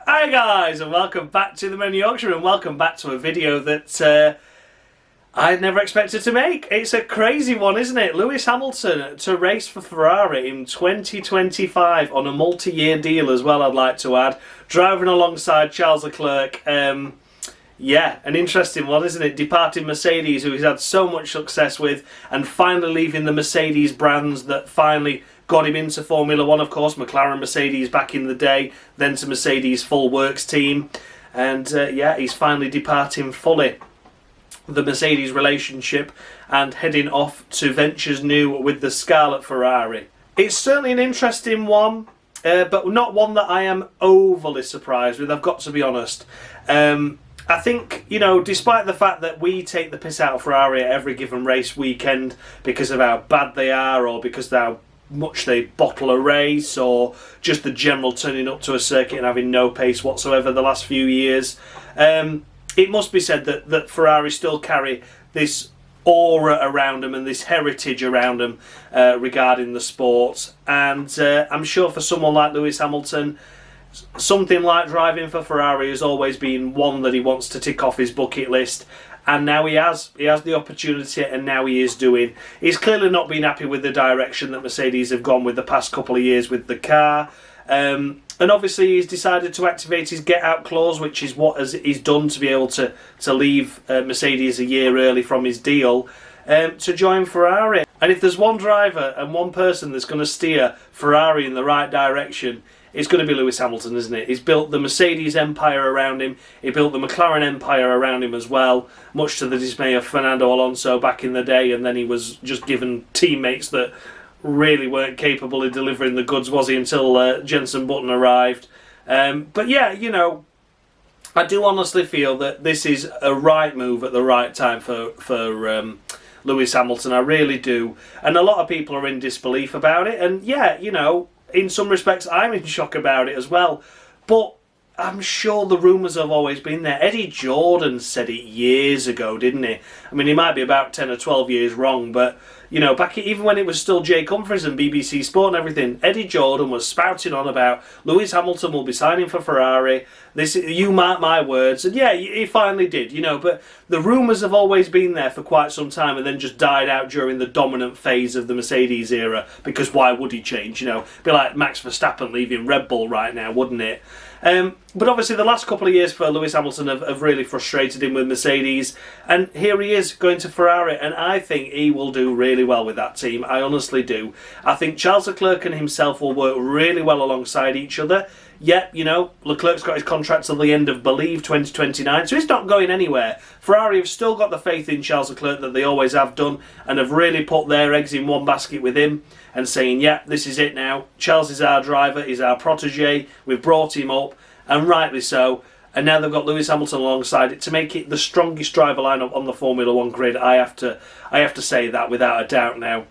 Hi guys, and welcome back to the Men Yorkshire, and welcome back to a video that I never expected to make. It's a crazy one, isn't it? Lewis Hamilton to race for Ferrari in 2025 on a multi-year deal as well, I'd like to add. Driving alongside Charles Leclerc. Yeah, an interesting one, isn't it? Departing Mercedes, who he's had so much success with, and finally leaving the Mercedes brands that finally got him into Formula One, of course. McLaren, Mercedes back in the day, then to Mercedes full works team. And yeah, he's finally departing fully the Mercedes relationship and heading off to ventures new with the Scarlet Ferrari. It's certainly an interesting one, but not one that I am overly surprised with, I've got to be honest. I think, you know, despite the fact that we take the piss out of Ferrari at every given race weekend because of how bad they are, or because of how much they bottle a race, or just the general turning up to a circuit and having no pace whatsoever the last few years, it must be said that Ferrari still carry this aura around them and this heritage around them regarding the sport. And I'm sure for someone like Lewis Hamilton, something like driving for Ferrari has always been one that he wants to tick off his bucket list, and now he has the opportunity, and now he is doing. He's clearly not been happy with the direction that Mercedes have gone with the past couple of years with the car, and obviously he's decided to activate his get out clause, which is what he's done to be able to leave Mercedes a year early from his deal, to join Ferrari. And if there's one driver and one person that's going to steer Ferrari in the right direction, it's going to be Lewis Hamilton, isn't it? He's built the Mercedes empire around him. He built the McLaren empire around him as well, much to the dismay of Fernando Alonso back in the day, and then he was just given teammates that really weren't capable of delivering the goods, was he, until Jenson Button arrived. But yeah, you know, I do honestly feel that this is a right move at the right time for Lewis Hamilton. I really do. And a lot of people are in disbelief about it. And yeah, you know, in some respects I'm in shock about it as well. But I'm sure the rumours have always been there. Eddie Jordan said it years ago, didn't he? I mean, he might be about 10 or 12 years wrong, but, you know, back even when it was still Jake Humphries and BBC Sport and everything, Eddie Jordan was spouting on about Lewis Hamilton will be signing for Ferrari. This, you mark my words. And yeah, he finally did, you know, but the rumours have always been there for quite some time and then just died out during the dominant phase of the Mercedes era, because why would he change, you know? Be like Max Verstappen leaving Red Bull right now, wouldn't it? But obviously the last couple of years for Lewis Hamilton have really frustrated him with Mercedes, and here he is going to Ferrari, and I think he will do really well with that team. I honestly do. I think Charles Leclerc and himself will work really well alongside each other. Yep, you know, Leclerc's got his contract till the end of, believe, 2029, so he's not going anywhere. Ferrari have still got the faith in Charles Leclerc that they always have done, and have really put their eggs in one basket with him, and saying, yeah, this is it now. Charles is our driver, he's our protege, we've brought him up, and rightly so. And now they've got Lewis Hamilton alongside it to make it the strongest driver lineup on the Formula One grid. I have to say that without a doubt now.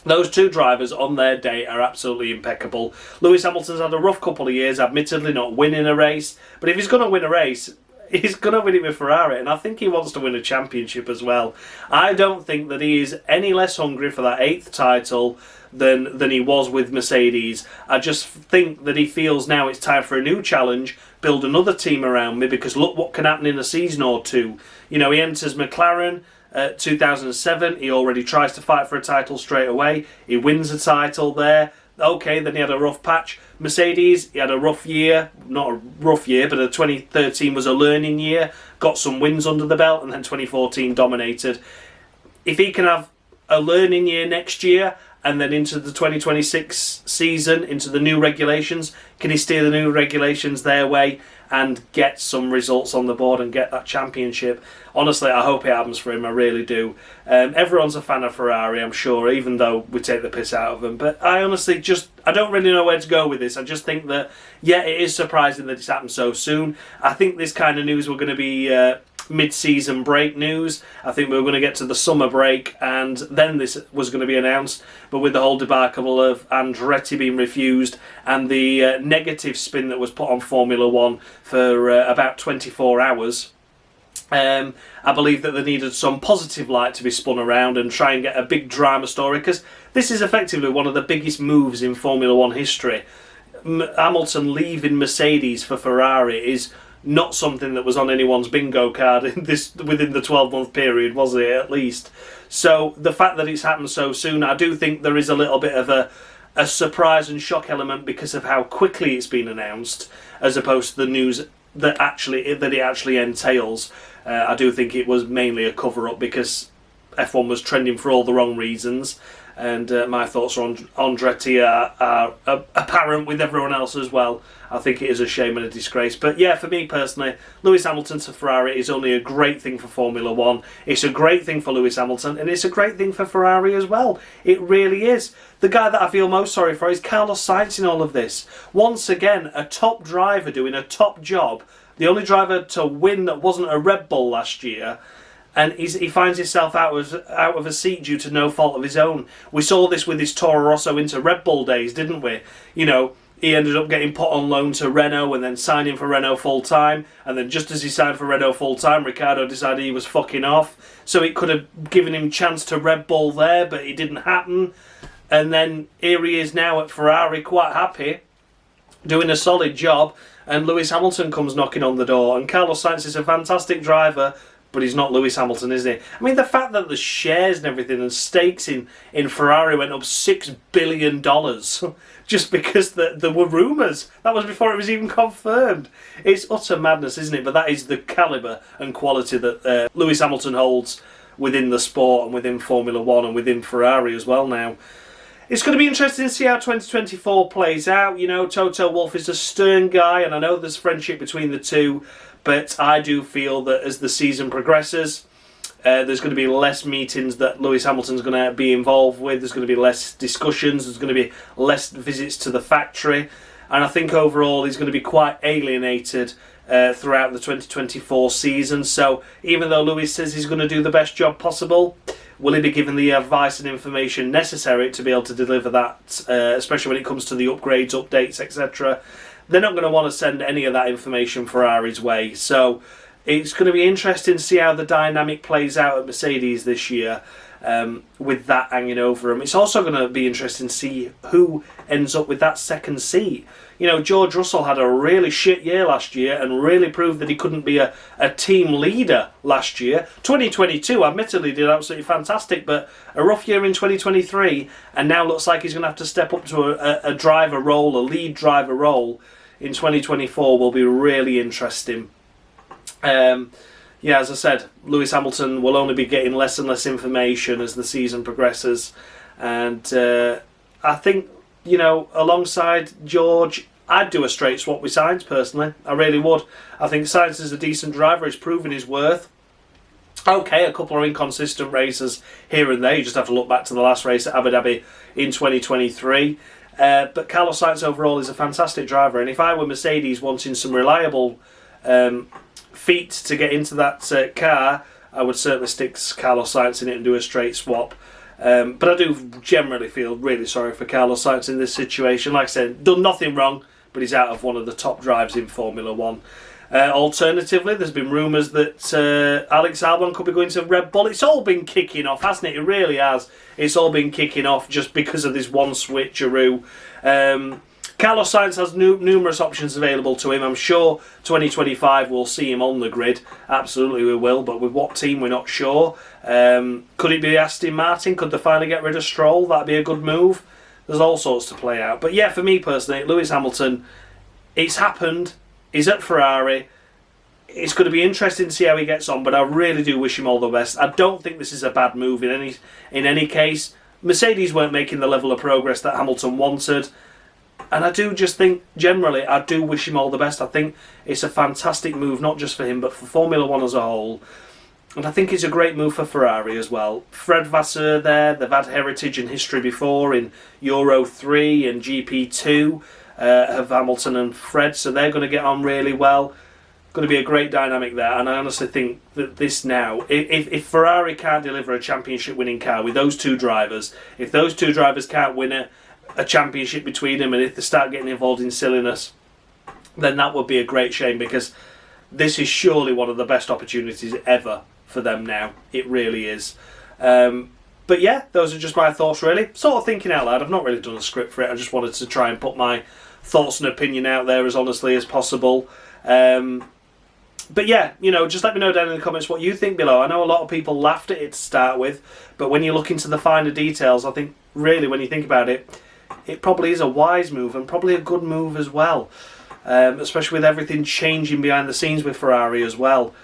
Those two drivers on their day are absolutely impeccable. Lewis Hamilton's had a rough couple of years, admittedly not winning a race, but if he's going to win a race, he's going to win it with Ferrari, and I think he wants to win a championship as well. I don't think that he is any less hungry for that 8th title than he was with Mercedes. I just think that he feels now it's time for a new challenge, build another team around me, because look what can happen in a season or two. You know, he enters McLaren 2007, he already tries to fight for a title straight away, he wins a title there. Okay, then he had a rough patch. Mercedes, he had a rough year, not a rough year, but 2013 was a learning year, got some wins under the belt, and then 2014 dominated. If he can have a learning year next year, and then into the 2026 season, into the new regulations, can he steer the new regulations their way and get some results on the board and get that championship? Honestly, I hope it happens for him, I really do. Everyone's a fan of Ferrari, I'm sure, even though we take the piss out of them. But I honestly I don't really know where to go with this. I just think that, yeah, it is surprising that it's happened so soon. I think this kind of news were going to be mid-season break news. I think we were going to get to the summer break and then this was going to be announced, but with the whole debacle of Andretti being refused and the negative spin that was put on Formula One for about 24 hours, I believe that they needed some positive light to be spun around and try and get a big drama story, because this is effectively one of the biggest moves in Formula One history. Hamilton leaving Mercedes for Ferrari is not something that was on anyone's bingo card within the 12-month period, was it, at least? So the fact that it's happened so soon, I do think there is a little bit of a surprise and shock element because of how quickly it's been announced, as opposed to the news that it actually entails. I do think it was mainly a cover-up because F1 was trending for all the wrong reasons, and my thoughts on Andretti are apparent with everyone else as well. I think it is a shame and a disgrace. But yeah, for me personally, Lewis Hamilton to Ferrari is only a great thing for Formula One. It's a great thing for Lewis Hamilton, and it's a great thing for Ferrari as well. It really is. The guy that I feel most sorry for is Carlos Sainz in all of this. Once again, a top driver doing a top job. The only driver to win that wasn't a Red Bull last year, and he finds himself out of a seat due to no fault of his own. We saw this with his Toro Rosso into Red Bull days, didn't we? You know, he ended up getting put on loan to Renault and then signing for Renault full-time. And then just as he signed for Renault full-time, Ricciardo decided he was fucking off. So it could have given him chance to Red Bull there, but it didn't happen. And then here he is now at Ferrari, quite happy, doing a solid job. And Lewis Hamilton comes knocking on the door. And Carlos Sainz is a fantastic driver, but he's not Lewis Hamilton, is he? I mean, the fact that the shares and everything and stakes in Ferrari went up $6 billion just because there were rumours. That was before it was even confirmed. It's utter madness, isn't it? But that is the calibre and quality that Lewis Hamilton holds within the sport and within Formula One and within Ferrari as well now. It's going to be interesting to see how 2024 plays out. You know, Toto Wolff is a stern guy, and I know there's friendship between the two, but I do feel that as the season progresses, there's going to be less meetings that Lewis Hamilton's going to be involved with. There's going to be less discussions. There's going to be less visits to the factory. And I think overall he's going to be quite alienated throughout the 2024 season. So even though Lewis says he's going to do the best job possible, will he be given the advice and information necessary to be able to deliver that, especially when it comes to the upgrades, updates, etc.? They're not going to want to send any of that information Ferrari's way. So it's going to be interesting to see how the dynamic plays out at Mercedes this year with that hanging over them. It's also going to be interesting to see who ends up with that second seat. You know, George Russell had a really shit year last year and really proved that he couldn't be a team leader last year. 2022, admittedly, did absolutely fantastic, but a rough year in 2023, and now looks like he's going to have to step up to a driver role, a lead driver role in 2024 will be really interesting. Yeah, as I said, Lewis Hamilton will only be getting less and less information as the season progresses. And I think, you know, alongside George, I'd do a straight swap with Sainz, personally. I really would. I think Sainz is a decent driver. He's proven his worth. Okay, a couple of inconsistent races here and there. You just have to look back to the last race at Abu Dhabi in 2023. But Carlos Sainz overall is a fantastic driver. And if I were Mercedes wanting some reliable feet to get into that car, I would certainly stick Carlos Sainz in it and do a straight swap. But I do generally feel really sorry for Carlos Sainz in this situation. Like I said, done nothing wrong, but he's out of one of the top drives in Formula One. Alternatively, there's been rumours that Alex Albon could be going to Red Bull. It's all been kicking off, hasn't it? It really has. It's all been kicking off just because of this one switcheroo. Carlos Sainz has numerous options available to him. I'm sure 2025 we'll see him on the grid. Absolutely we will, but with what team we're not sure. Could it be Aston Martin? Could they finally get rid of Stroll? That'd be a good move. There's all sorts to play out. But yeah, for me personally, Lewis Hamilton, it's happened. He's at Ferrari. It's going to be interesting to see how he gets on, but I really do wish him all the best. I don't think this is a bad move in any case. Mercedes weren't making the level of progress that Hamilton wanted. And I do just think, generally, I do wish him all the best. I think it's a fantastic move, not just for him, but for Formula One as a whole. And I think it's a great move for Ferrari as well. Fred Vasseur there, they've had heritage and history before in Euro 3 and GP2 of Hamilton and Fred, so they're going to get on really well. Going to be a great dynamic there, and I honestly think that this now, if Ferrari can't deliver a championship winning car with those two drivers, if those two drivers can't win a championship between them, and if they start getting involved in silliness, then that would be a great shame, because this is surely one of the best opportunities ever for them now. It really is. But yeah, those are just my thoughts really. Sort of thinking out loud. I've not really done a script for it. I just wanted to try and put my thoughts and opinion out there as honestly as possible. But yeah, you know, just let me know down in the comments what you think below. I know a lot of people laughed at it to start with, but when you look into the finer details, I think really when you think about it, it probably is a wise move and probably a good move as well. Especially with everything changing behind the scenes with Ferrari as well.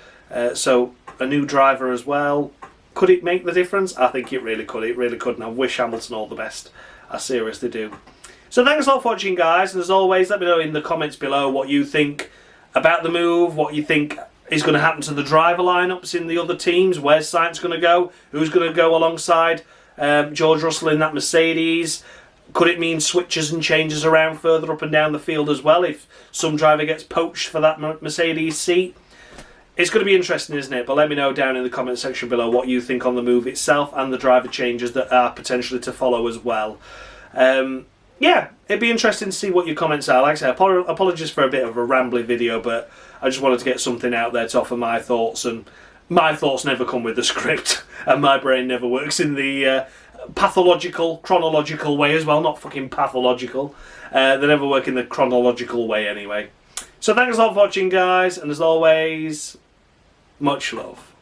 So a new driver as well. Could it make the difference? I think it really could. It really could, and I wish Hamilton all the best. I seriously do. So thanks a lot for watching, guys, and as always, let me know in the comments below what you think about the move, what you think is going to happen to the driver lineups in the other teams, where's Sainz going to go, who's going to go alongside George Russell in that Mercedes. Could it mean switches and changes around further up and down the field as well if some driver gets poached for that Mercedes seat? It's going to be interesting, isn't it? But let me know down in the comment section below what you think on the move itself and the driver changes that are potentially to follow as well. Yeah, it'd be interesting to see what your comments are. Like I said, apologies for a bit of a rambly video, but I just wanted to get something out there to offer my thoughts, and my thoughts never come with the script, and my brain never works in the chronological way as well, not fucking pathological. They never work in the chronological way anyway. So thanks a lot for watching, guys, and as always, much love.